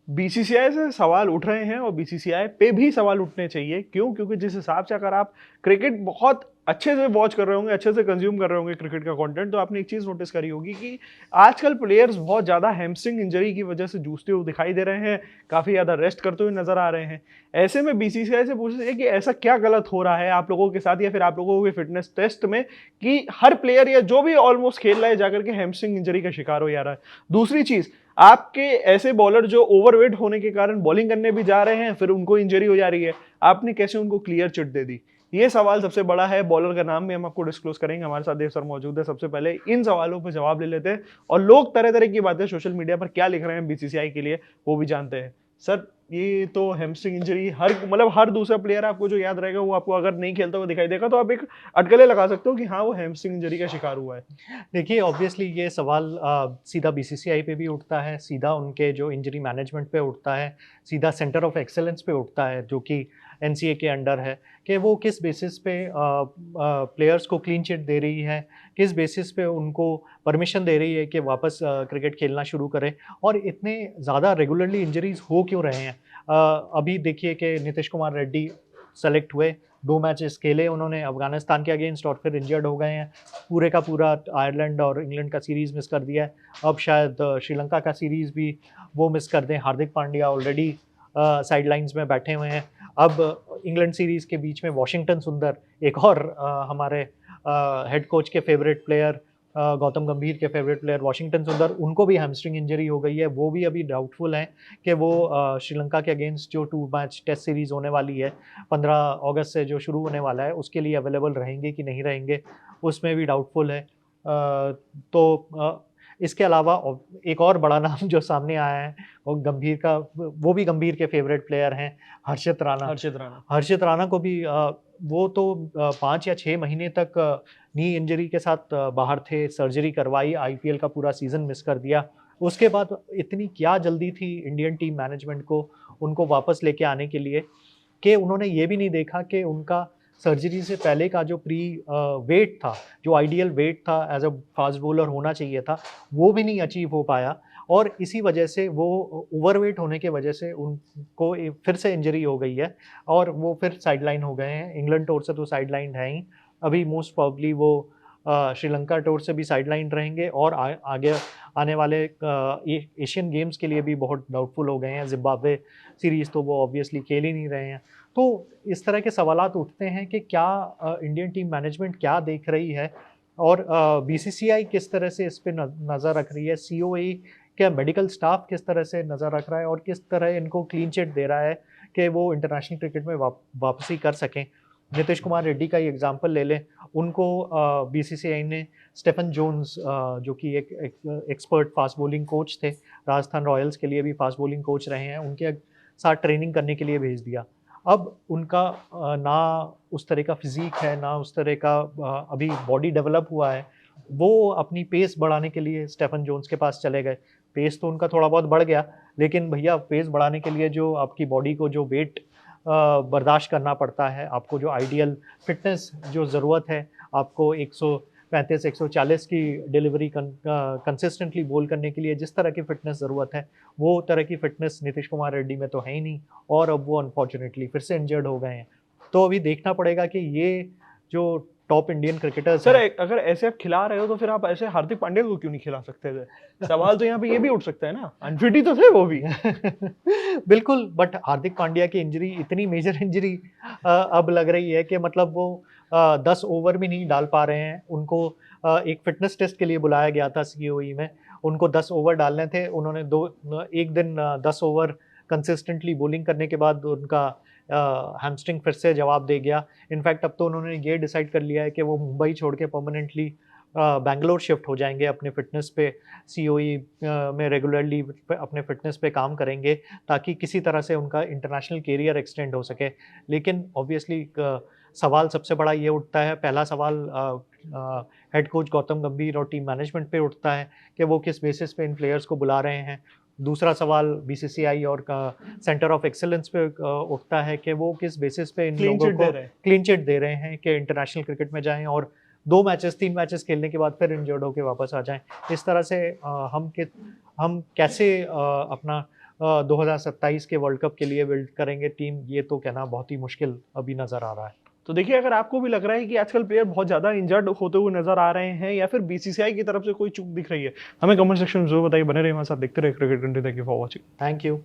BCCI से सवाल उठ रहे हैं और बीसीसीआई पे भी सवाल उठने चाहिए। क्यों? क्योंकि जिस हिसाब से अगर आप क्रिकेट बहुत अच्छे से वॉच कर रहे होंगे, अच्छे से कंज्यूम कर रहे होंगे क्रिकेट का कंटेंट, तो आपने एक चीज़ नोटिस करी होगी कि आजकल प्लेयर्स बहुत ज़्यादा हैमस्ट्रिंग इंजरी की वजह से जूझते हुए दिखाई दे रहे हैं, काफ़ी ज़्यादा रेस्ट करते हुए नज़र आ रहे हैं। ऐसे में बीसीसीआई से पूछना चाहिए कि ऐसा क्या गलत हो रहा है आप लोगों के साथ या फिर आप लोगों के फिटनेस टेस्ट में कि हर प्लेयर या जो भी ऑलमोस्ट खेल रहा है जाकर के हैमस्ट्रिंग इंजरी का शिकार हो जा रहा है। दूसरी चीज़, आपके ऐसे बॉलर जो ओवरवेट होने के कारण बॉलिंग करने भी जा रहे हैं, फिर उनको इंजरी हो जा रही है, आपने कैसे उनको क्लियर चिट दे दी? ये सवाल सबसे बड़ा है। बॉलर का नाम भी हम आपको डिस्क्लोज करेंगे, हमारे साथ देव सर मौजूद है। सबसे पहले इन सवालों पर जवाब ले लेते हैं और लोग तरह तरह की बातें सोशल मीडिया पर क्या लिख रहे हैं बीसीसीआई के लिए वो भी जानते हैं। सर, ये तो हैमस्ट्रिंग इंजरी हर दूसरा प्लेयर आपको जो याद रहेगा वो आपको अगर नहीं खेलता हुआ दिखाई देगा तो आप एक अटकलें लगा सकते हो कि हाँ वो हैमस्ट्रिंग इंजरी का शिकार हुआ है। देखिए, ऑब्वियसली ये सवाल सीधा बीसीसीआई पे भी उठता है, सीधा उनके जो इंजरी मैनेजमेंट पे उठता है, सीधा सेंटर ऑफ एक्सीलेंस पे उठता है, जो कि एनसीए के अंडर है, कि वो किस बेसिस पे प्लेयर्स को क्लीन चिट दे रही है, किस बेसिस पे उनको परमिशन दे रही है कि वापस क्रिकेट खेलना शुरू करें, और इतने ज़्यादा रेगुलरली इंजरीज हो क्यों रहे हैं। अभी देखिए कि नीतीश कुमार रेड्डी सेलेक्ट हुए, 2 मैचेस खेले उन्होंने अफ़गानिस्तान के अगेंस्ट और फिर इंजर्ड हो गए हैं। पूरे का पूरा आयरलैंड और इंग्लैंड का सीरीज़ मिस कर दिया है। अब शायद श्रीलंका का सीरीज़ भी वो मिस कर दें। हार्दिक पांड्या ऑलरेडी साइडलाइंस में बैठे हुए हैं। अब इंग्लैंड सीरीज़ के बीच में वाशिंगटन सुंदर, एक और हमारे हेड कोच के फेवरेट प्लेयर, गौतम गंभीर के फेवरेट प्लेयर वाशिंगटन सुंदर, उनको भी हैमस्ट्रिंग इंजरी हो गई है। वो भी अभी डाउटफुल हैं कि वो श्रीलंका के अगेंस्ट जो 2 मैच टेस्ट सीरीज़ होने वाली है 15 अगस्त से जो शुरू होने वाला है, उसके लिए अवेलेबल रहेंगे कि नहीं रहेंगे, उसमें भी डाउटफुल है। तो इसके अलावा एक और बड़ा नाम जो सामने आया है वो गंभीर का, वो भी गंभीर के फेवरेट प्लेयर हैं, हर्षित राणा। हर्षित राणा। हर्षित राणा को भी वो तो 5 या 6 महीने तक नी इंजरी के साथ बाहर थे, सर्जरी करवाई, आईपीएल का पूरा सीज़न मिस कर दिया। उसके बाद इतनी क्या जल्दी थी इंडियन टीम मैनेजमेंट को उनको वापस लेके आने के लिए, कि उन्होंने ये भी नहीं देखा कि उनका सर्जरी से पहले का जो वेट था, जो आइडियल वेट था एज़ अ फास्ट बॉलर होना चाहिए था, वो भी नहीं अचीव हो पाया, और इसी वजह से वो ओवरवेट होने की वजह से उनको फिर से इंजरी हो गई है और वो फिर साइडलाइन हो गए हैं। इंग्लैंड टूर से तो साइडलाइन है ही, अभी मोस्ट प्रोबेबली वो श्रीलंका टूर से भी साइडलाइन रहेंगे और आगे आने वाले एशियन गेम्स के लिए भी बहुत डाउटफुल हो गए हैं। ज़िम्बाब्वे सीरीज़ तो वो ऑब्वियसली खेल ही नहीं रहे हैं। तो इस तरह के सवालात उठते हैं कि क्या इंडियन टीम मैनेजमेंट क्या देख रही है, और बीसीसीआई किस तरह से इस पे नज़र रख रही है, सीओए क्या मेडिकल स्टाफ किस तरह से नज़र रख रहा है और किस तरह इनको क्लीन चिट दे रहा है कि वो इंटरनेशनल क्रिकेट में वापसी कर सकें। नीतीश कुमार रेड्डी का ही एग्जांपल ले लें, उनको बीसीसीआई ने स्टेफन जोन्स, जो कि एक एक्सपर्ट फास्ट बॉलिंग कोच थे, राजस्थान रॉयल्स के लिए भी फास्ट बॉलिंग कोच रहे हैं, उनके साथ ट्रेनिंग करने के लिए भेज दिया। अब उनका ना उस तरह का फिज़ीक है, ना उस तरह का अभी बॉडी डेवलप हुआ है। वो अपनी पेस बढ़ाने के लिए स्टेफन जोन्स के पास चले गए। पेस तो उनका थोड़ा बहुत बढ़ गया, लेकिन भैया पेस बढ़ाने के लिए जो आपकी बॉडी को जो वेट बर्दाश्त करना पड़ता है, आपको जो आइडियल फ़िटनेस जो ज़रूरत है, आपको 135-140 की डिलीवरी कंसिस्टेंटली बॉल करने के लिए जिस तरह की फ़िटनेस ज़रूरत है, वो तरह की फ़िटनेस नीतीश कुमार रेड्डी में तो है ही नहीं, और अब वो अनफॉर्चुनेटली फिर से इंजर्ड हो गए हैं। तो अभी देखना पड़ेगा कि ये जो टॉप इंडियन क्रिकेटर्स सर, हैं। अगर ऐसे आप खिला रहे हो तो फिर आप ऐसे हार्दिक पांड्या को क्यों नहीं खिला सकते थे? सवाल तो यहाँ पे ये भी उठ सकता है ना, अनफिट ही तो थे वो भी। बिल्कुल, बट हार्दिक पांड्या की इंजरी इतनी मेजर इंजरी अब लग रही है कि मतलब वो 10 ओवर भी नहीं डाल पा रहे हैं। उनको एक फिटनेस टेस्ट के लिए बुलाया गया था सीओई में, उनको 10 ओवर डालने थे। उन्होंने एक दिन 10 ओवर कंसिस्टेंटली बॉलिंग करने के बाद उनका हैमस्ट्रिंग फिर से जवाब दे गया। इनफैक्ट अब तो उन्होंने ये डिसाइड कर लिया है कि वो मुंबई छोड़ के परमानेंटली बैंगलोर शिफ्ट हो जाएँगे, अपने फ़िटनेस पे सीओई में रेगुलरली अपने फ़िटनेस पे काम करेंगे, ताकि किसी तरह से उनका इंटरनेशनल करियर एक्सटेंड हो सके। लेकिन ऑब्वियसली सवाल सबसे बड़ा ये उठता है, पहला सवाल हेड कोच गौतम गंभीर और टीम मैनेजमेंट पे उठता है कि वो किस बेसिस पे इन प्लेयर्स को बुला रहे हैं। दूसरा सवाल बीसीसीआई और सेंटर ऑफ एक्सीलेंस पे उठता है कि वो किस बेसिस पे इन क्लीन लोगों चिट दे को रहे हैं। क्लीन चिट दे रहे हैं कि इंटरनेशनल क्रिकेट में जाएँ और 2 मैचेस 3 मैचेस खेलने के बाद फिर इंजर्ड होके वापस आ जाएँ। इस तरह से हम कैसे अपना 2027 के वर्ल्ड कप के लिए बिल्ड करेंगे टीम, ये तो कहना बहुत ही मुश्किल अभी नज़र आ रहा है। तो देखिए, अगर आपको भी लग रहा है कि आजकल प्लेयर बहुत ज़्यादा इंजर्ड होते हुए नजर आ रहे हैं या फिर बीसीसीआई की तरफ से कोई चूक दिख रही है, हमें कमेंट सेक्शन में जरूर बताइए। बने रहिए हमारे साथ, देखते रहिए cricket content. Thank you for watching. Thank you.